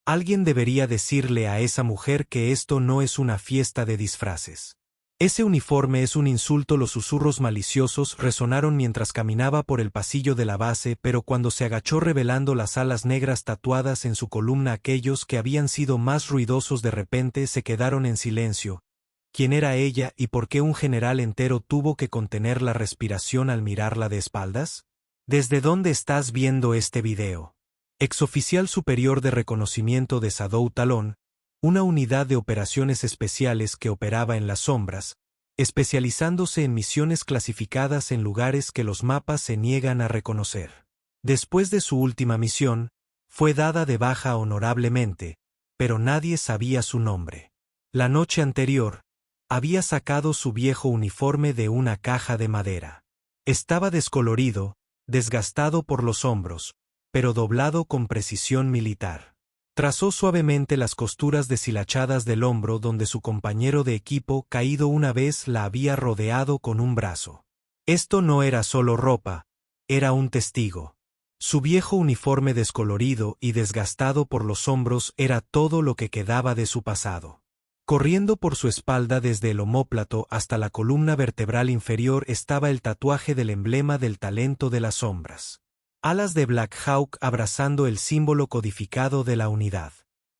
Alguien debería decirle a esa mujer que esto no es una fiesta de disfraces. Ese uniforme es un insulto. Los susurros maliciosos resonaron mientras caminaba por el pasillo de la base, pero cuando se agachó revelando las alas negras tatuadas en su columna, aquellos que habían sido más ruidosos de repente se quedaron en silencio. ¿Quién era ella y por qué un general entero tuvo que contener la respiración al mirarla de espaldas? ¿Desde dónde estás viendo este video? Exoficial superior de reconocimiento de Shadow Talon, una unidad de operaciones especiales que operaba en las sombras, especializándose en misiones clasificadas en lugares que los mapas se niegan a reconocer. Después de su última misión, fue dada de baja honorablemente, pero nadie sabía su nombre. La noche anterior, había sacado su viejo uniforme de una caja de madera. Estaba descolorido, desgastado por los hombros, pero doblado con precisión militar. Trazó suavemente las costuras deshilachadas del hombro donde su compañero de equipo caído una vez la había rodeado con un brazo. Esto no era solo ropa, era un testigo. Su viejo uniforme descolorido y desgastado por los hombros era todo lo que quedaba de su pasado. Corriendo por su espalda desde el omóplato hasta la columna vertebral inferior estaba el tatuaje del emblema del talento de las sombras. Alas de Black Hawk abrazando el símbolo codificado de la unidad.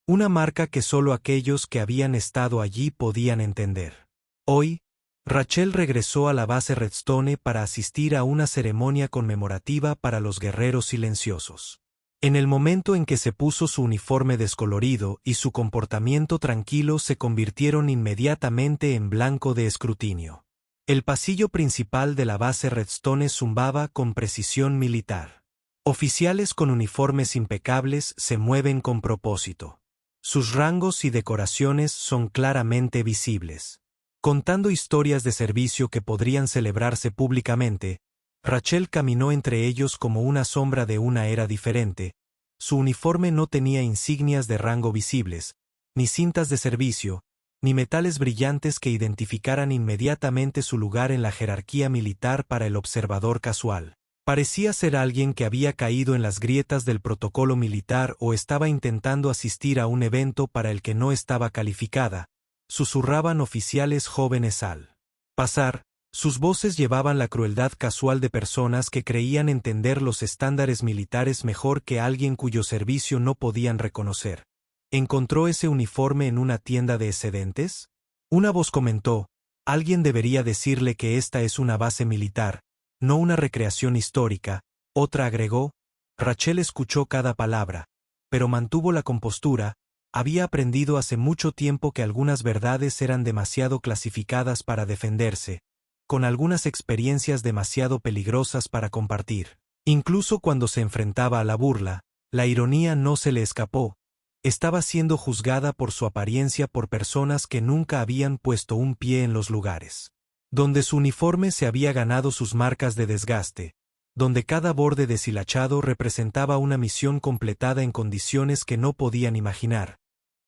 Una marca que solo aquellos que habían estado allí podían entender. Hoy, Rachel regresó a la base Redstone para asistir a una ceremonia conmemorativa para los guerreros silenciosos. En el momento en que se puso su uniforme descolorido y su comportamiento tranquilo se convirtieron inmediatamente en blanco de escrutinio. El pasillo principal de la base Redstone zumbaba con precisión militar. Oficiales con uniformes impecables se mueven con propósito. Sus rangos y decoraciones son claramente visibles. Contando historias de servicio que podrían celebrarse públicamente, Rachel caminó entre ellos como una sombra de una era diferente. Su uniforme no tenía insignias de rango visibles, ni cintas de servicio, ni metales brillantes que identificaran inmediatamente su lugar en la jerarquía militar para el observador casual. Parecía ser alguien que había caído en las grietas del protocolo militar o estaba intentando asistir a un evento para el que no estaba calificada, susurraban oficiales jóvenes al pasar. Sus voces llevaban la crueldad casual de personas que creían entender los estándares militares mejor que alguien cuyo servicio no podían reconocer. ¿Encontró ese uniforme en una tienda de excedentes? Una voz comentó, alguien debería decirle que esta es una base militar, no una recreación histórica. Otra agregó. Rachel escuchó cada palabra, pero mantuvo la compostura. Había aprendido hace mucho tiempo que algunas verdades eran demasiado clasificadas para defenderse, con algunas experiencias demasiado peligrosas para compartir. Incluso cuando se enfrentaba a la burla, la ironía no se le escapó. Estaba siendo juzgada por su apariencia por personas que nunca habían puesto un pie en los lugares donde su uniforme se había ganado sus marcas de desgaste, donde cada borde deshilachado representaba una misión completada en condiciones que no podían imaginar.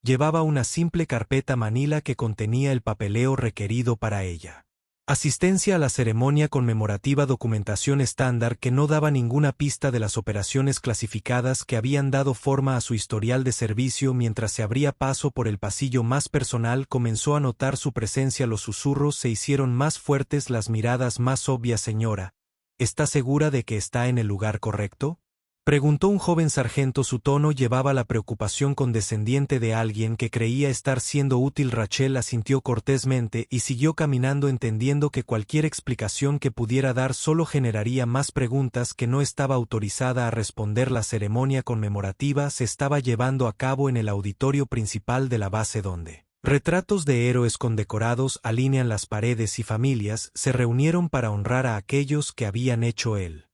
Llevaba una simple carpeta manila que contenía el papeleo requerido para ella. Asistencia a la ceremonia conmemorativa, documentación estándar que no daba ninguna pista de las operaciones clasificadas que habían dado forma a su historial de servicio. Mientras se abría paso por el pasillo más personal comenzó a notar su presencia. Los susurros se hicieron más fuertes, las miradas más obvias. Señora, ¿está segura de que está en el lugar correcto? Preguntó un joven sargento. Su tono llevaba la preocupación condescendiente de alguien que creía estar siendo útil. Rachel asintió cortésmente y siguió caminando, entendiendo que cualquier explicación que pudiera dar solo generaría más preguntas que no estaba autorizada a responder. La ceremonia conmemorativa se estaba llevando a cabo en el auditorio principal de la base, donde retratos de héroes condecorados alinean las paredes y familias se reunieron para honrar a aquellos que habían hecho el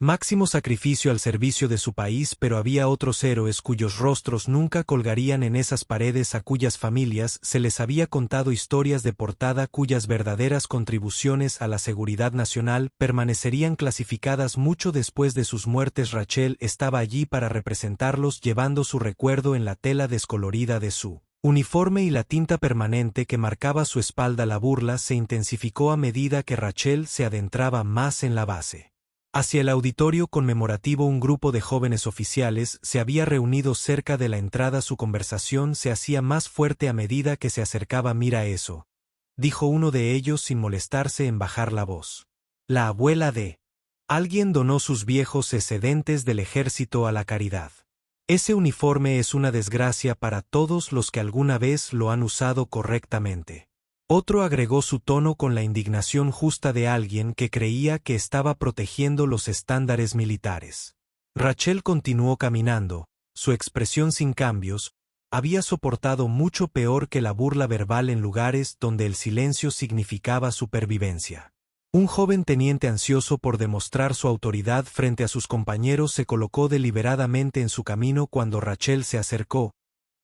máximo sacrificio al servicio de su país, pero había otros héroes cuyos rostros nunca colgarían en esas paredes, a cuyas familias se les había contado historias de portada, cuyas verdaderas contribuciones a la seguridad nacional permanecerían clasificadas mucho después de sus muertes. Rachel estaba allí para representarlos, llevando su recuerdo en la tela descolorida de su uniforme y la tinta permanente que marcaba su espalda. La burla se intensificó a medida que Rachel se adentraba más en la base. Hacia el auditorio conmemorativo un grupo de jóvenes oficiales se había reunido cerca de la entrada. Su conversación se hacía más fuerte a medida que se acercaba. «Mira eso», dijo uno de ellos sin molestarse en bajar la voz. «La abuela de... Alguien donó sus viejos excedentes del ejército a la caridad. Ese uniforme es una desgracia para todos los que alguna vez lo han usado correctamente». Otro agregó su tono con la indignación justa de alguien que creía que estaba protegiendo los estándares militares. Rachel continuó caminando, su expresión sin cambios. Había soportado mucho peor que la burla verbal en lugares donde el silencio significaba supervivencia. Un joven teniente ansioso por demostrar su autoridad frente a sus compañeros se colocó deliberadamente en su camino cuando Rachel se acercó.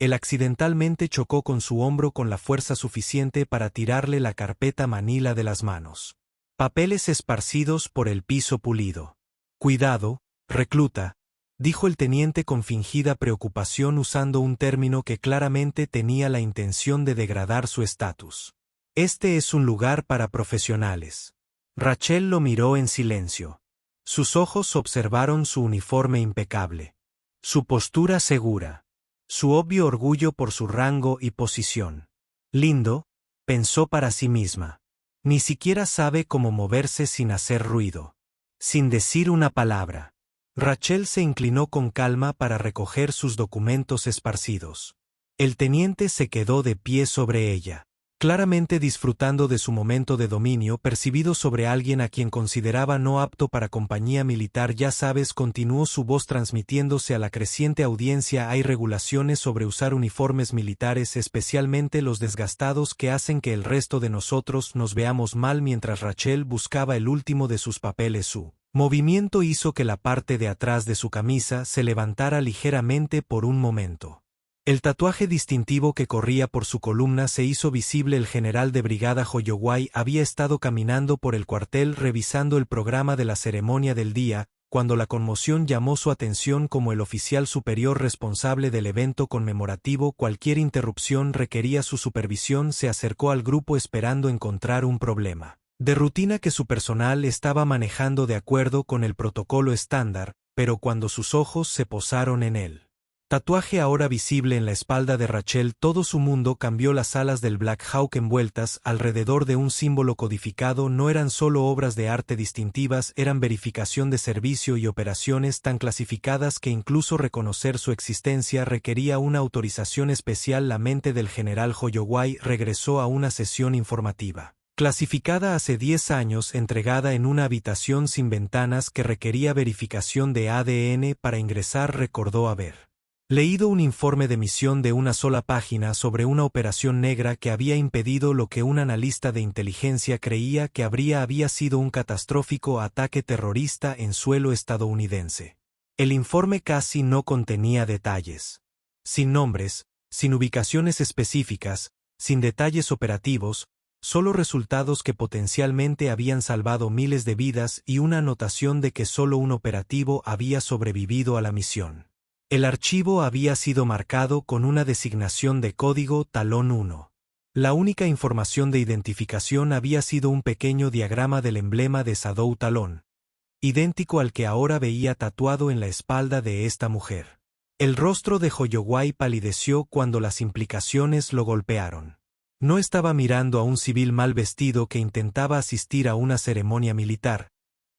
Él accidentalmente chocó con su hombro con la fuerza suficiente para tirarle la carpeta manila de las manos. Papeles esparcidos por el piso pulido. «Cuidado, recluta», dijo el teniente con fingida preocupación usando un término que claramente tenía la intención de degradar su estatus. «Este es un lugar para profesionales». Rachel lo miró en silencio. Sus ojos observaron su uniforme impecable. Su postura segura. Su obvio orgullo por su rango y posición. «Lindo», pensó para sí misma. Ni siquiera sabe cómo moverse sin hacer ruido. Sin decir una palabra. Rachel se inclinó con calma para recoger sus documentos esparcidos. El teniente se quedó de pie sobre ella, claramente disfrutando de su momento de dominio percibido sobre alguien a quien consideraba no apto para compañía militar. «Ya sabes», continuó su voz transmitiéndose a la creciente audiencia, «hay regulaciones sobre usar uniformes militares, especialmente los desgastados, que hacen que el resto de nosotros nos veamos mal». Mientras Rachel buscaba el último de sus papeles, su movimiento hizo que la parte de atrás de su camisa se levantara ligeramente por un momento. El tatuaje distintivo que corría por su columna se hizo visible. El general de brigada Holloway había estado caminando por el cuartel revisando el programa de la ceremonia del día, cuando la conmoción llamó su atención. Como el oficial superior responsable del evento conmemorativo, cualquier interrupción requería su supervisión. Se acercó al grupo esperando encontrar un problema de rutina que su personal estaba manejando de acuerdo con el protocolo estándar, pero cuando sus ojos se posaron en él tatuaje ahora visible en la espalda de Rachel, todo su mundo cambió. Las alas del Black Hawk envueltas alrededor de un símbolo codificado no eran solo obras de arte distintivas, eran verificación de servicio y operaciones tan clasificadas que incluso reconocer su existencia requería una autorización especial. La mente del general Holloway regresó a una sesión informativa, clasificada hace 10 años, entregada en una habitación sin ventanas que requería verificación de ADN para ingresar. Recordó haber leído un informe de misión de una sola página sobre una operación negra que había impedido lo que un analista de inteligencia creía que había sido un catastrófico ataque terrorista en suelo estadounidense. El informe casi no contenía detalles. Sin nombres, sin ubicaciones específicas, sin detalles operativos, solo resultados que potencialmente habían salvado miles de vidas y una anotación de que solo un operativo había sobrevivido a la misión. El archivo había sido marcado con una designación de código talón 1. La única información de identificación había sido un pequeño diagrama del emblema de Shadow Talon, idéntico al que ahora veía tatuado en la espalda de esta mujer. El rostro de Holloway palideció cuando las implicaciones lo golpearon. No estaba mirando a un civil mal vestido que intentaba asistir a una ceremonia militar.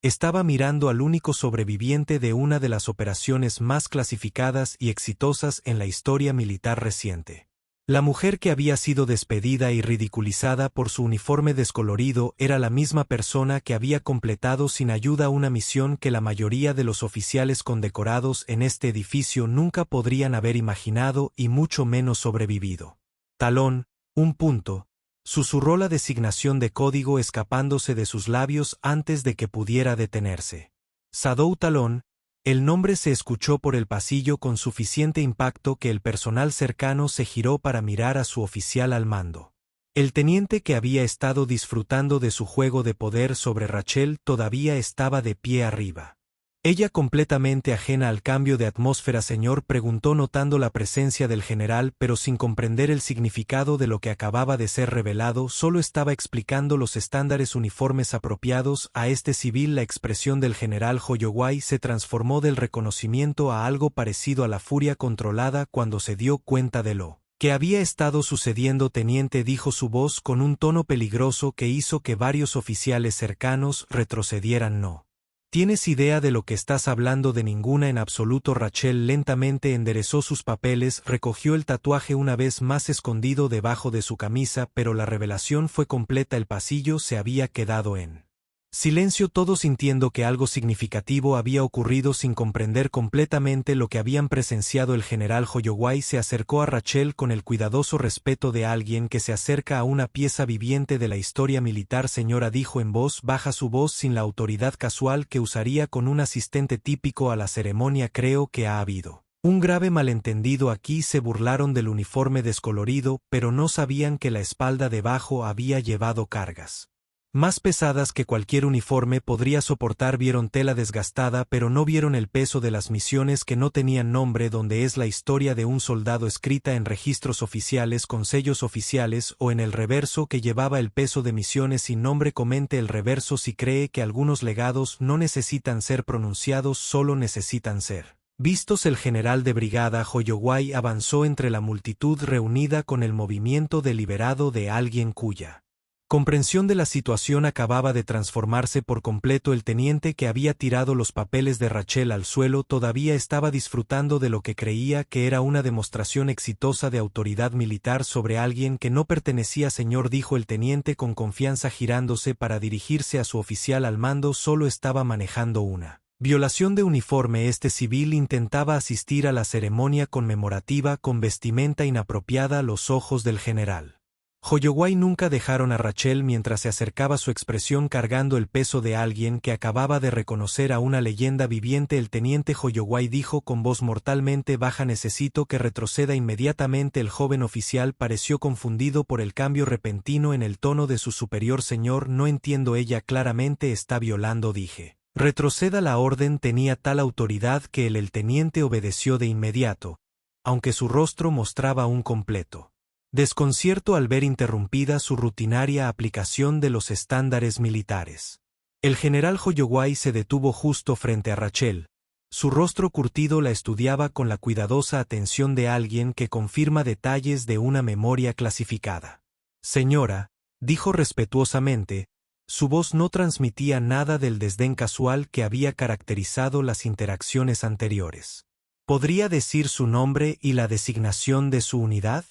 Estaba mirando al único sobreviviente de una de las operaciones más clasificadas y exitosas en la historia militar reciente. La mujer que había sido despedida y ridiculizada por su uniforme descolorido era la misma persona que había completado sin ayuda una misión que la mayoría de los oficiales condecorados en este edificio nunca podrían haber imaginado y mucho menos sobrevivido. Talón, un punto. Susurró la designación de código escapándose de sus labios antes de que pudiera detenerse. Shadow Talon. El nombre se escuchó por el pasillo con suficiente impacto que el personal cercano se giró para mirar a su oficial al mando. El teniente que había estado disfrutando de su juego de poder sobre Rachel todavía estaba de pie arriba. Ella, completamente ajena al cambio de atmósfera, señor, preguntó, notando la presencia del general, pero sin comprender el significado de lo que acababa de ser revelado. Solo estaba explicando los estándares uniformes apropiados a este civil. La expresión del general Hoyoway se transformó del reconocimiento a algo parecido a la furia controlada cuando se dio cuenta de lo que había estado sucediendo. Teniente, dijo su voz con un tono peligroso que hizo que varios oficiales cercanos retrocedieran. No tienes idea de lo que estás hablando. De ninguna en absoluto. Rachel lentamente enderezó sus papeles, recogió el tatuaje una vez más escondido debajo de su camisa, pero la revelación fue completa. El pasillo se había quedado en silencio, todos sintiendo que algo significativo había ocurrido sin comprender completamente lo que habían presenciado. El general Hoyoway se acercó a Rachel con el cuidadoso respeto de alguien que se acerca a una pieza viviente de la historia militar. Señora, dijo en voz baja, su voz sin la autoridad casual que usaría con un asistente típico a la ceremonia. Creo que ha habido un grave malentendido aquí. Se burlaron del uniforme descolorido, pero no sabían que la espalda debajo había llevado cargas más pesadas que cualquier uniforme podría soportar. Vieron tela desgastada, pero no vieron el peso de las misiones que no tenían nombre, donde es la historia de un soldado escrita en registros oficiales con sellos oficiales, o en el reverso que llevaba el peso de misiones sin nombre. Comente el reverso si cree que algunos legados no necesitan ser pronunciados, solo necesitan ser vistos. El general de brigada Hoyoway avanzó entre la multitud reunida con el movimiento deliberado de alguien cuya comprensión de la situación acababa de transformarse por completo. El teniente, que había tirado los papeles de Rachel al suelo, todavía estaba disfrutando de lo que creía que era una demostración exitosa de autoridad militar sobre alguien que no pertenecía. Señor, dijo el teniente con confianza, girándose para dirigirse a su oficial al mando, solo estaba manejando una violación de uniforme. Este civil intentaba asistir a la ceremonia conmemorativa con vestimenta inapropiada a los ojos del general Hoyoway. Nunca dejaron a Rachel mientras se acercaba, su expresión cargando el peso de alguien que acababa de reconocer a una leyenda viviente. El teniente Hoyoway dijo con voz mortalmente baja, necesito que retroceda inmediatamente. El joven oficial pareció confundido por el cambio repentino en el tono de su superior. Señor, no entiendo. Ella claramente está violando. Dije retroceda. La orden tenía tal autoridad que el teniente obedeció de inmediato, aunque su rostro mostraba un completo desconcierto al ver interrumpida su rutinaria aplicación de los estándares militares. El general Hoyoway se detuvo justo frente a Rachel. Su rostro curtido la estudiaba con la cuidadosa atención de alguien que confirma detalles de una memoria clasificada. Señora, dijo respetuosamente, su voz no transmitía nada del desdén casual que había caracterizado las interacciones anteriores. ¿Podría decir su nombre y la designación de su unidad?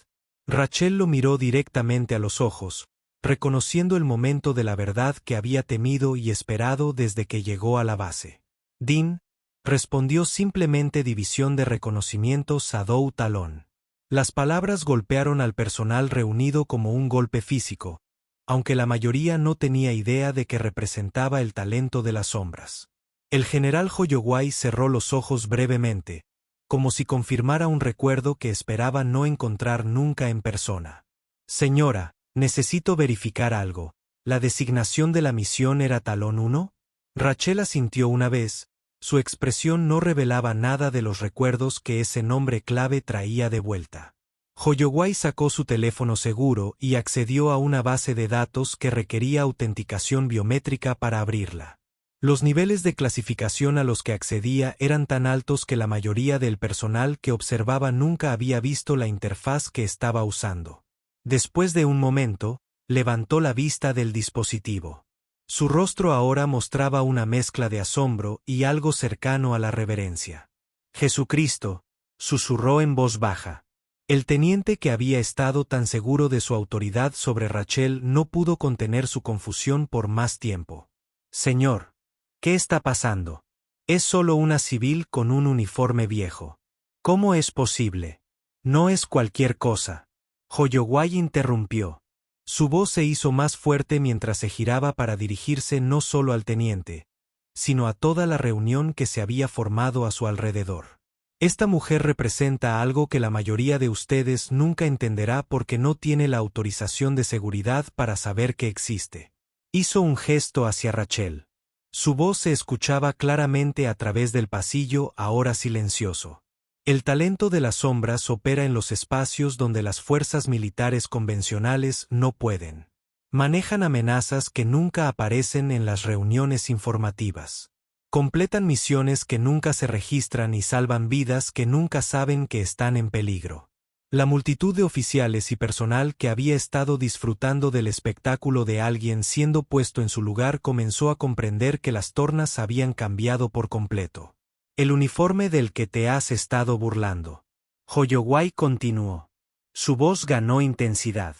Rachel lo miró directamente a los ojos, reconociendo el momento de la verdad que había temido y esperado desde que llegó a la base. Dean, respondió simplemente. División de Reconocimiento Shadow Talon. Las palabras golpearon al personal reunido como un golpe físico, aunque la mayoría no tenía idea de que representaba el talento de las sombras. El general Hoyoway cerró los ojos brevemente, como si confirmara un recuerdo que esperaba no encontrar nunca en persona. Señora, necesito verificar algo. ¿La designación de la misión era Talón 1? Rachel asintió una vez. Su expresión no revelaba nada de los recuerdos que ese nombre clave traía de vuelta. Hoyoway sacó su teléfono seguro y accedió a una base de datos que requería autenticación biométrica para abrirla. Los niveles de clasificación a los que accedía eran tan altos que la mayoría del personal que observaba nunca había visto la interfaz que estaba usando. Después de un momento, levantó la vista del dispositivo. Su rostro ahora mostraba una mezcla de asombro y algo cercano a la reverencia. Jesucristo, susurró en voz baja. El teniente, que había estado tan seguro de su autoridad sobre Rachel, no pudo contener su confusión por más tiempo. Señor, ¿qué está pasando? Es solo una civil con un uniforme viejo. ¿Cómo es posible? No es cualquier cosa. Hoyoway interrumpió. Su voz se hizo más fuerte mientras se giraba para dirigirse no solo al teniente, sino a toda la reunión que se había formado a su alrededor. Esta mujer representa algo que la mayoría de ustedes nunca entenderá porque no tiene la autorización de seguridad para saber que existe. Hizo un gesto hacia Rachel. Su voz se escuchaba claramente a través del pasillo, ahora silencioso. El talento de las sombras opera en los espacios donde las fuerzas militares convencionales no pueden. Manejan amenazas que nunca aparecen en las reuniones informativas. Completan misiones que nunca se registran y salvan vidas que nunca saben que están en peligro. La multitud de oficiales y personal que había estado disfrutando del espectáculo de alguien siendo puesto en su lugar comenzó a comprender que las tornas habían cambiado por completo. El uniforme del que te has estado burlando. Hoyowai continuó. Su voz ganó intensidad.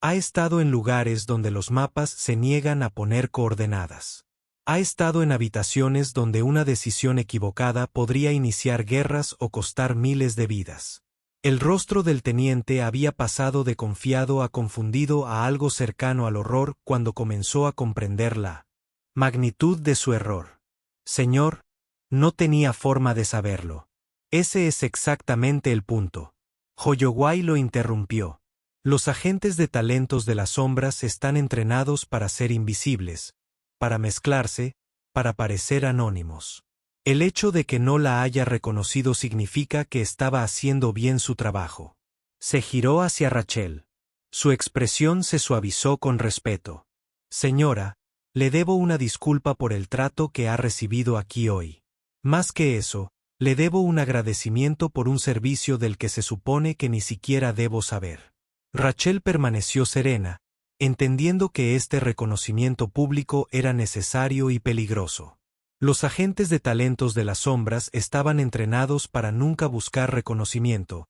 Ha estado en lugares donde los mapas se niegan a poner coordenadas. Ha estado en habitaciones donde una decisión equivocada podría iniciar guerras o costar miles de vidas. El rostro del teniente había pasado de confiado a confundido a algo cercano al horror cuando comenzó a comprender la magnitud de su error. Señor, no tenía forma de saberlo. Ese es exactamente el punto. Hoyowai lo interrumpió. Los agentes de talentos de las sombras están entrenados para ser invisibles, para mezclarse, para parecer anónimos. El hecho de que no la haya reconocido significa que estaba haciendo bien su trabajo. Se giró hacia Rachel. Su expresión se suavizó con respeto. Señora, le debo una disculpa por el trato que ha recibido aquí hoy. Más que eso, le debo un agradecimiento por un servicio del que se supone que ni siquiera debo saber. Rachel permaneció serena, entendiendo que este reconocimiento público era necesario y peligroso. Los agentes de talentos de las sombras estaban entrenados para nunca buscar reconocimiento,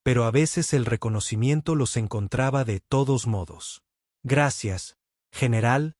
pero a veces el reconocimiento los encontraba de todos modos. Gracias, general,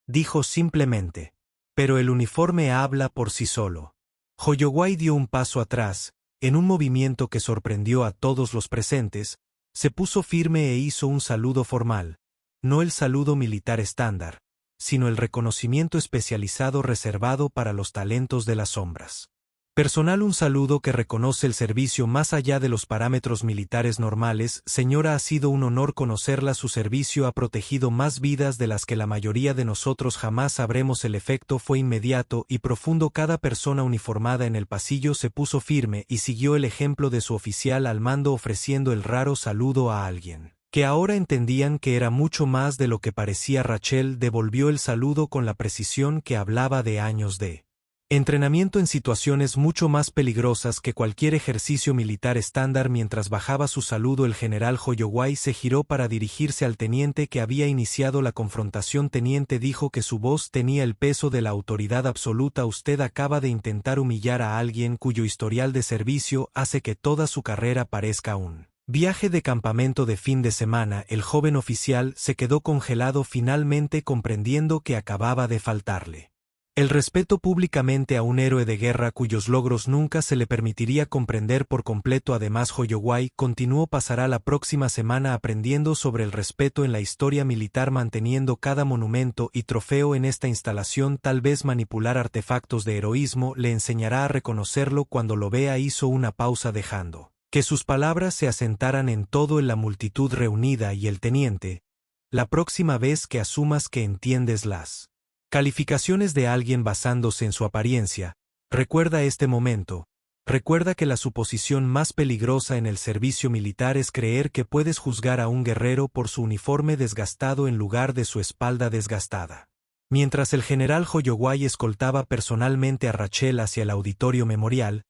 dijo simplemente. Pero el uniforme habla por sí solo. Hoyowai dio un paso atrás, en un movimiento que sorprendió a todos los presentes, se puso firme e hizo un saludo formal, no el saludo militar estándar, sino el reconocimiento especializado reservado para los talentos de las sombras. Personal, un saludo que reconoce el servicio más allá de los parámetros militares normales. Señora, ha sido un honor conocerla. Su servicio ha protegido más vidas de las que la mayoría de nosotros jamás sabremos. El efecto fue inmediato y profundo. Cada persona uniformada en el pasillo se puso firme y siguió el ejemplo de su oficial al mando, ofreciendo el raro saludo a alguien que ahora entendían que era mucho más de lo que parecía. Rachel devolvió el saludo con la precisión que hablaba de años de entrenamiento en situaciones mucho más peligrosas que cualquier ejercicio militar estándar. Mientras bajaba su saludo, el general Hoyowai se giró para dirigirse al teniente que había iniciado la confrontación. Teniente, dijo que su voz tenía el peso de la autoridad absoluta. Usted acaba de intentar humillar a alguien cuyo historial de servicio hace que toda su carrera parezca un viaje de campamento de fin de semana. El joven oficial se quedó congelado, finalmente comprendiendo que acababa de faltarle el respeto públicamente a un héroe de guerra cuyos logros nunca se le permitiría comprender por completo. Además, Hoyowai continuó, pasará la próxima semana aprendiendo sobre el respeto en la historia militar, manteniendo cada monumento y trofeo en esta instalación. Tal vez manipular artefactos de heroísmo le enseñará a reconocerlo cuando lo vea. Hizo una pausa dejando que sus palabras se asentaran en todo en la multitud reunida. Y el teniente, la próxima vez que asumas que entiendes las calificaciones de alguien basándose en su apariencia, recuerda este momento. Recuerda que la suposición más peligrosa en el servicio militar es creer que puedes juzgar a un guerrero por su uniforme desgastado en lugar de su espalda desgastada. Mientras el general Hoyowai escoltaba personalmente a Rachel hacia el auditorio memorial,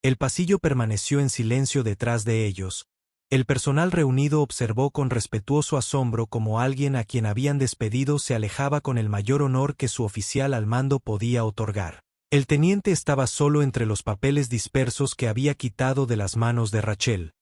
el pasillo permaneció en silencio detrás de ellos. El personal reunido observó con respetuoso asombro cómo alguien a quien habían despedido se alejaba con el mayor honor que su oficial al mando podía otorgar. El teniente estaba solo entre los papeles dispersos que había quitado de las manos de Rachel,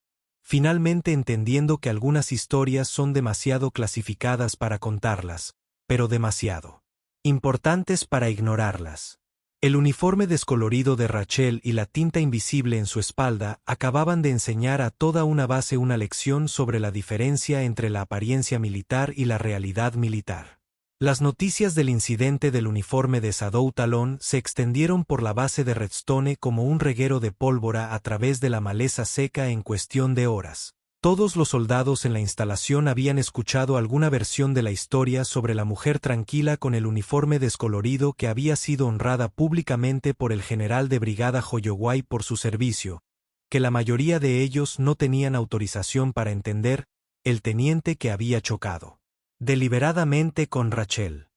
finalmente entendiendo que algunas historias son demasiado clasificadas para contarlas, pero demasiado importantes para ignorarlas. El uniforme descolorido de Rachel y la tinta invisible en su espalda acababan de enseñar a toda una base una lección sobre la diferencia entre la apariencia militar y la realidad militar. Las noticias del incidente del uniforme de Shadow Talon se extendieron por la base de Redstone como un reguero de pólvora a través de la maleza seca en cuestión de horas. Todos los soldados en la instalación habían escuchado alguna versión de la historia sobre la mujer tranquila con el uniforme descolorido que había sido honrada públicamente por el general de brigada Hoyoway por su servicio, que la mayoría de ellos no tenían autorización para entender, el teniente que había chocado deliberadamente con Rachel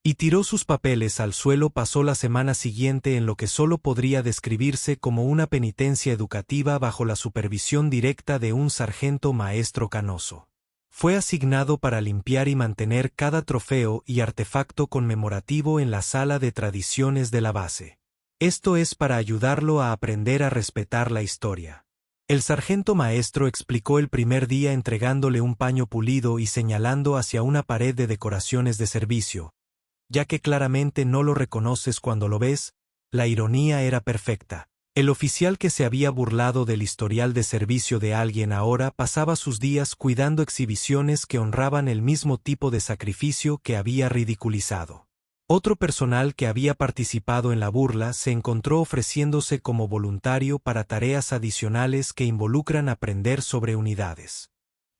y tiró sus papeles al suelo. Pasó la semana siguiente en lo que solo podría describirse como una penitencia educativa bajo la supervisión directa de un sargento maestro canoso. Fue asignado para limpiar y mantener cada trofeo y artefacto conmemorativo en la sala de tradiciones de la base. Esto es para ayudarlo a aprender a respetar la historia. El sargento maestro explicó el primer día entregándole un paño pulido y señalando hacia una pared de decoraciones de servicio. Ya que claramente no lo reconoces cuando lo ves, la ironía era perfecta. El oficial que se había burlado del historial de servicio de alguien ahora pasaba sus días cuidando exhibiciones que honraban el mismo tipo de sacrificio que había ridiculizado. Otro personal que había participado en la burla se encontró ofreciéndose como voluntario para tareas adicionales que involucran aprender sobre unidades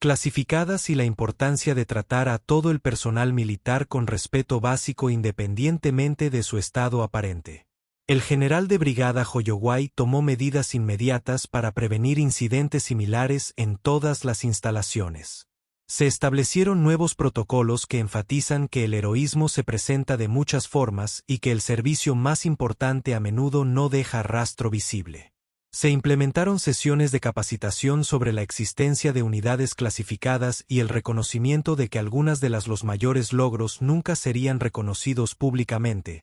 clasificadas y la importancia de tratar a todo el personal militar con respeto básico independientemente de su estado aparente. El general de brigada Hoyoway tomó medidas inmediatas para prevenir incidentes similares en todas las instalaciones. Se establecieron nuevos protocolos que enfatizan que el heroísmo se presenta de muchas formas y que el servicio más importante a menudo no deja rastro visible. Se implementaron sesiones de capacitación sobre la existencia de unidades clasificadas y el reconocimiento de que algunas de los mayores logros nunca serían reconocidos públicamente.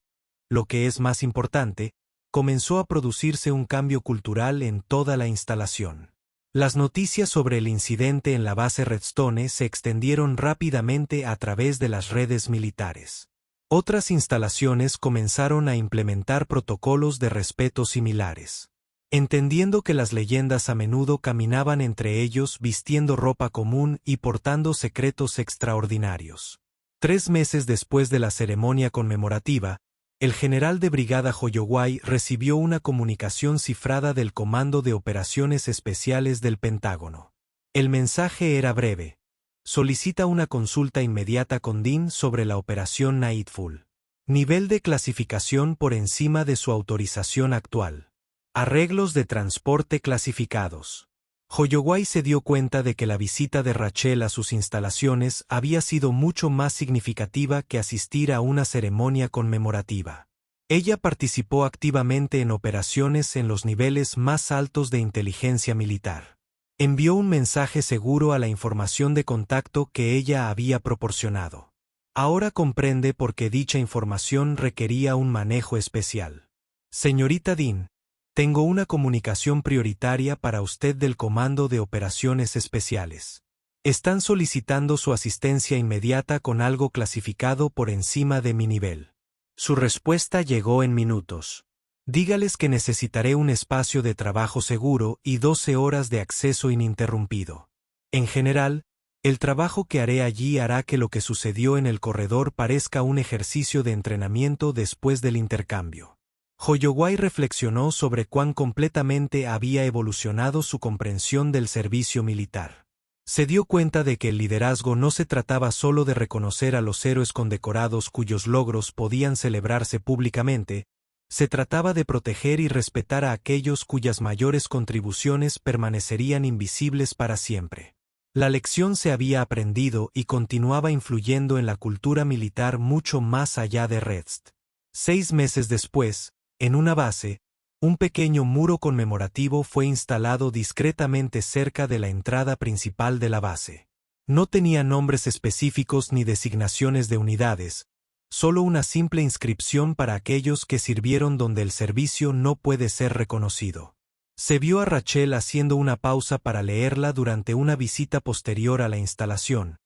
Lo que es más importante, comenzó a producirse un cambio cultural en toda la instalación. Las noticias sobre el incidente en la base Redstone se extendieron rápidamente a través de las redes militares. Otras instalaciones comenzaron a implementar protocolos de respeto similares. Entendiendo que las leyendas a menudo caminaban entre ellos vistiendo ropa común y portando secretos extraordinarios. 3 meses después de la ceremonia conmemorativa, el general de brigada Hoyoway recibió una comunicación cifrada del Comando de Operaciones Especiales del Pentágono. El mensaje era breve. Solicita una consulta inmediata con Dean sobre la operación Nightfall. Nivel de clasificación por encima de su autorización actual. Arreglos de transporte clasificados. Hoyoway se dio cuenta de que la visita de Rachel a sus instalaciones había sido mucho más significativa que asistir a una ceremonia conmemorativa. Ella participó activamente en operaciones en los niveles más altos de inteligencia militar. Envió un mensaje seguro a la información de contacto que ella había proporcionado. Ahora comprende por qué dicha información requería un manejo especial. Señorita Dean, tengo una comunicación prioritaria para usted del Comando de Operaciones Especiales. Están solicitando su asistencia inmediata con algo clasificado por encima de mi nivel. Su respuesta llegó en minutos. Dígales que necesitaré un espacio de trabajo seguro y 12 horas de acceso ininterrumpido. En general, el trabajo que haré allí hará que lo que sucedió en el corredor parezca un ejercicio de entrenamiento después del intercambio. Hoyoway reflexionó sobre cuán completamente había evolucionado su comprensión del servicio militar. Se dio cuenta de que el liderazgo no se trataba solo de reconocer a los héroes condecorados cuyos logros podían celebrarse públicamente, se trataba de proteger y respetar a aquellos cuyas mayores contribuciones permanecerían invisibles para siempre. La lección se había aprendido y continuaba influyendo en la cultura militar mucho más allá de Redst. 6 meses después, en una base, un pequeño muro conmemorativo fue instalado discretamente cerca de la entrada principal de la base. No tenía nombres específicos ni designaciones de unidades, solo una simple inscripción para aquellos que sirvieron donde el servicio no puede ser reconocido. Se vio a Rachel haciendo una pausa para leerla durante una visita posterior a la instalación,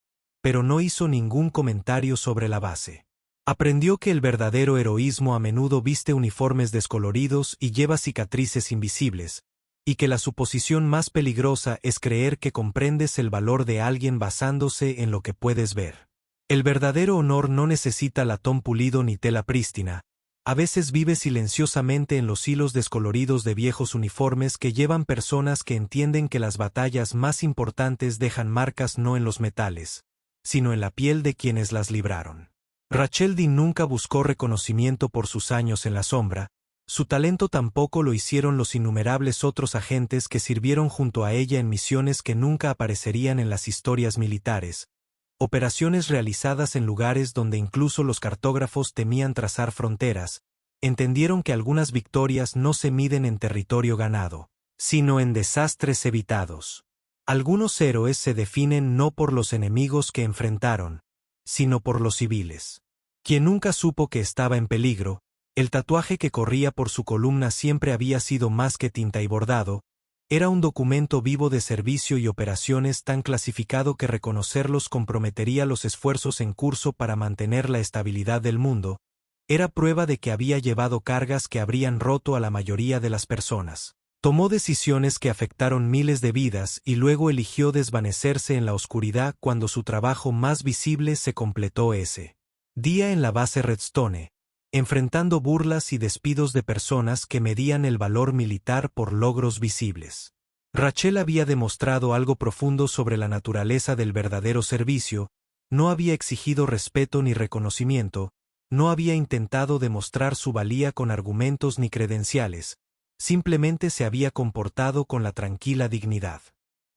pero no hizo ningún comentario sobre la base. Aprendió que el verdadero heroísmo a menudo viste uniformes descoloridos y lleva cicatrices invisibles, y que la suposición más peligrosa es creer que comprendes el valor de alguien basándose en lo que puedes ver. El verdadero honor no necesita latón pulido ni tela prístina, A veces vive silenciosamente en los hilos descoloridos de viejos uniformes que llevan personas que entienden que las batallas más importantes dejan marcas no en los metales, sino en la piel de quienes las libraron. Rachel Dean nunca buscó reconocimiento por sus años en la sombra, su talento tampoco lo hicieron los innumerables otros agentes que sirvieron junto a ella en misiones que nunca aparecerían en las historias militares, operaciones realizadas en lugares donde incluso los cartógrafos temían trazar fronteras, entendieron que algunas victorias no se miden en territorio ganado, sino en desastres evitados. Algunos héroes se definen no por los enemigos que enfrentaron, sino por los civiles. Quien nunca supo que estaba en peligro, el tatuaje que corría por su columna siempre había sido más que tinta y bordado, era un documento vivo de servicio y operaciones tan clasificado que reconocerlos comprometería los esfuerzos en curso para mantener la estabilidad del mundo, era prueba de que había llevado cargas que habrían roto a la mayoría de las personas. Tomó decisiones que afectaron miles de vidas y luego eligió desvanecerse en la oscuridad cuando su trabajo más visible se completó ese día en la base Redstone, enfrentando burlas y despidos de personas que medían el valor militar por logros visibles. Rachel había demostrado algo profundo sobre la naturaleza del verdadero servicio, no había exigido respeto ni reconocimiento, no había intentado demostrar su valía con argumentos ni credenciales, simplemente se había comportado con la tranquila dignidad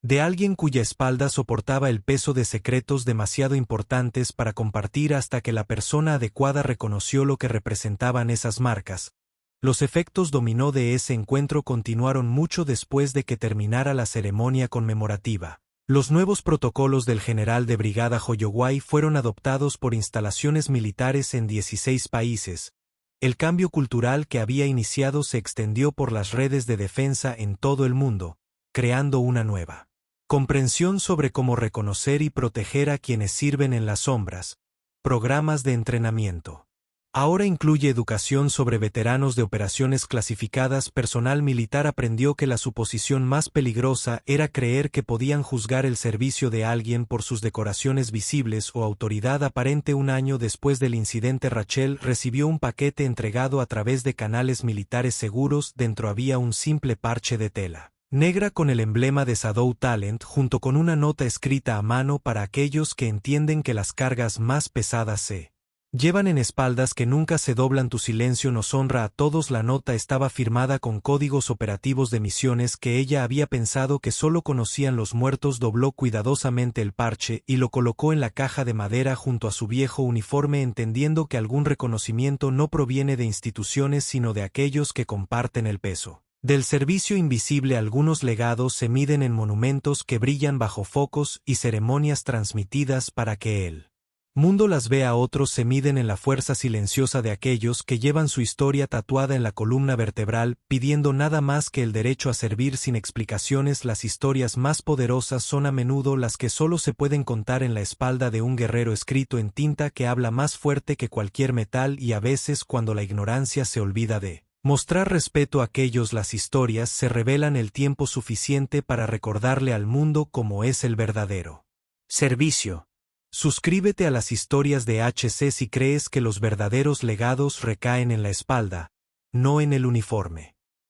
de alguien cuya espalda soportaba el peso de secretos demasiado importantes para compartir hasta que la persona adecuada reconoció lo que representaban esas marcas. Los efectos dominó de ese encuentro continuaron mucho después de que terminara la ceremonia conmemorativa. Los nuevos protocolos del general de brigada Holloway fueron adoptados por instalaciones militares en 16 países. El cambio cultural que había iniciado se extendió por las redes de defensa en todo el mundo, creando una nueva comprensión sobre cómo reconocer y proteger a quienes sirven en las sombras. Programas de entrenamiento. Ahora incluye educación sobre veteranos de operaciones clasificadas. Personal militar aprendió que la suposición más peligrosa era creer que podían juzgar el servicio de alguien por sus decoraciones visibles o autoridad aparente. Un año después del incidente, Rachel recibió un paquete entregado a través de canales militares seguros. Dentro había un simple parche de tela negra con el emblema de Shadow Talent junto con una nota escrita a mano para aquellos que entienden que las cargas más pesadas se llevan en espaldas que nunca se doblan. Tu silencio nos honra a todos. La nota estaba firmada con códigos operativos de misiones que ella había pensado que solo conocían los muertos. Dobló cuidadosamente el parche y lo colocó en la caja de madera junto a su viejo uniforme, entendiendo que algún reconocimiento no proviene de instituciones sino de aquellos que comparten el peso del servicio invisible. Algunos legados se miden en monumentos que brillan bajo focos y ceremonias transmitidas para que el mundo las vea. Otros se miden en la fuerza silenciosa de aquellos que llevan su historia tatuada en la columna vertebral, pidiendo nada más que el derecho a servir sin explicaciones. Las historias más poderosas son a menudo las que solo se pueden contar en la espalda de un guerrero, escrito en tinta que habla más fuerte que cualquier metal. Y a veces, cuando la ignorancia se olvida de mostrar respeto a aquellos, las historias se revelan el tiempo suficiente para recordarle al mundo cómo es el verdadero servicio. Suscríbete a las historias de HC si crees que los verdaderos legados recaen en la espalda, no en el uniforme.